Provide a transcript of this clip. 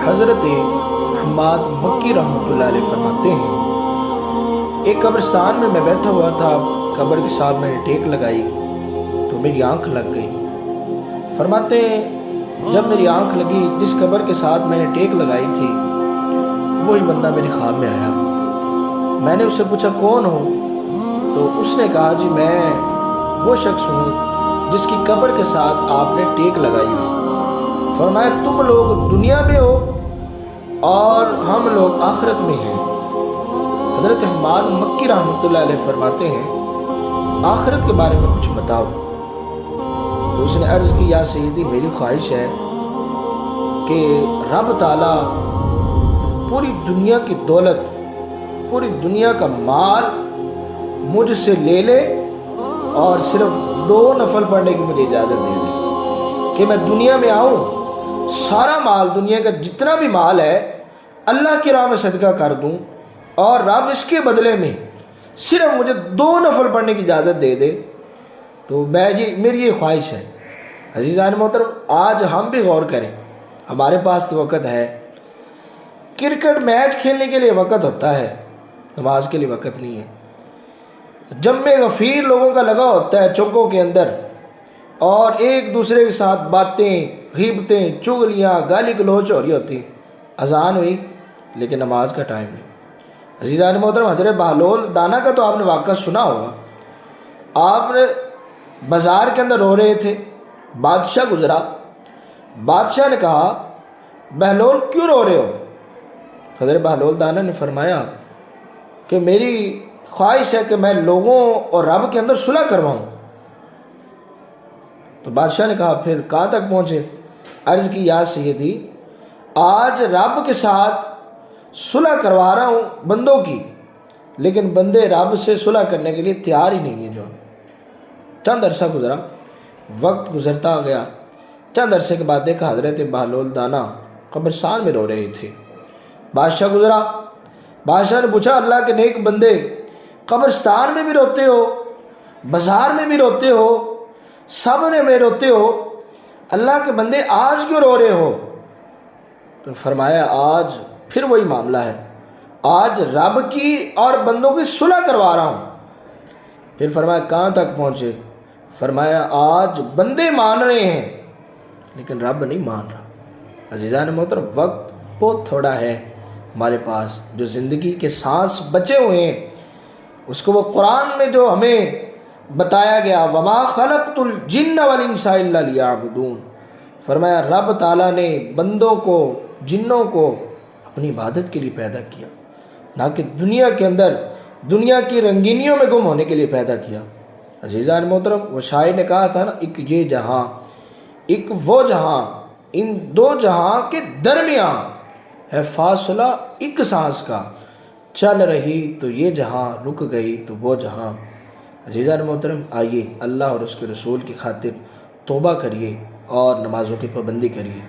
حضرت حماد مکی رحمۃ اللہ علیہ فرماتے ہیں، ایک قبرستان میں بیٹھا ہوا تھا، قبر کے ساتھ میں نے ٹیک لگائی تو میری آنکھ لگ گئی۔ فرماتے ہیں جب میری آنکھ لگی، جس قبر کے ساتھ میں نے ٹیک لگائی تھی وہی بندہ میرے خواب میں آیا۔ میں نے اس سے پوچھا کون ہو؟ تو اس نے کہا جی میں وہ شخص ہوں جس کی قبر کے ساتھ آپ نے ٹیک لگائی ہے۔ فرمایا تم لوگ دنیا میں ہو اور ہم لوگ آخرت میں ہیں۔ حضرت حماد مکی رحمۃ اللہ علیہ فرماتے ہیں آخرت کے بارے میں کچھ بتاؤ۔ تو اس نے عرض کی یا سیدی میری خواہش ہے کہ رب تعالیٰ پوری دنیا کی دولت، پوری دنیا کا مال مجھ سے لے لے اور صرف 2 نفل پڑھنے کی مجھے اجازت دے دے کہ میں دنیا میں آؤں، سارا مال، دنیا کا جتنا بھی مال ہے اللہ کی راہ میں صدقہ کر دوں، اور رب اس کے بدلے میں صرف مجھے 2 نفل پڑھنے کی اجازت دے دے۔ تو میری یہ خواہش ہے۔ عزیزان محترم، آج ہم بھی غور کریں، ہمارے پاس تو وقت ہے، کرکٹ میچ کھیلنے کے لیے وقت ہوتا ہے، نماز کے لیے وقت نہیں ہے۔ جمع غفیر لوگوں کا لگا ہوتا ہے چوکوں کے اندر، اور ایک دوسرے کے ساتھ باتیں، غیبتیں، چغلیاں، گالی گلوچ ہو رہی ہوتی۔ اذان ہوئی لیکن نماز کا ٹائم نہیں۔ عزیزان محترم، حضرت بہلول دانا کا تو آپ نے واقعہ سنا ہوگا۔ آپ نے بازار کے اندر رو رہے تھے، بادشاہ گزرا، بادشاہ نے کہا بہلول کیوں رو رہے ہو؟ حضرت بہلول دانا نے فرمایا کہ میری خواہش ہے کہ میں لوگوں اور رب کے اندر صلح کرواؤں۔ تو بادشاہ نے کہا پھر کہاں تک پہنچے؟ عرض کی یا سیدی آج رب کے ساتھ صلح کروا رہا ہوں بندوں کی، لیکن بندے رب سے صلح کرنے کے لیے تیار ہی نہیں ہیں۔ جو چند عرصہ گزرا، وقت گزرتا گیا، چند عرصے کے بعد دیکھا حضرت بہلول دانا قبرستان میں رو رہے تھے۔ بادشاہ گزرا، بادشاہ نے پوچھا اللہ کے نیک بندے، قبرستان میں بھی روتے ہو، بازار میں بھی روتے ہو، سامنے میں روتے ہو، اللہ کے بندے آج کیوں رو رہے ہو؟ تو فرمایا آج پھر وہی معاملہ ہے، آج رب کی اور بندوں کی صلح کروا رہا ہوں۔ پھر فرمایا کہاں تک پہنچے؟ فرمایا آج بندے مان رہے ہیں لیکن رب نہیں مان رہا۔ عزیزان محترم، وقت بہت تھوڑا ہے ہمارے پاس، جو زندگی کے سانس بچے ہوئے ہیں اس کو وہ قرآن میں جو ہمیں بتایا گیا وما خلقت الجن والانس الا لیعبدون، فرمایا رب تعالیٰ نے بندوں کو، جنوں کو اپنی عبادت کے لیے پیدا کیا، نہ کہ دنیا کے اندر دنیا کی رنگینیوں میں گم ہونے کے لیے پیدا کیا۔ عزیزان محترم، وہ شاعر نے کہا تھا نا، ایک یہ جہاں ایک وہ جہاں، ان 2 جہاں کے درمیان ہے فاصلہ ایک سانس کا، چل رہی تو یہ جہاں، رک گئی تو وہ جہاں۔ عزیزان محترم، آئیے اللہ اور اس کے رسول کی خاطر توبہ کریے اور نمازوں کی پابندی کریے۔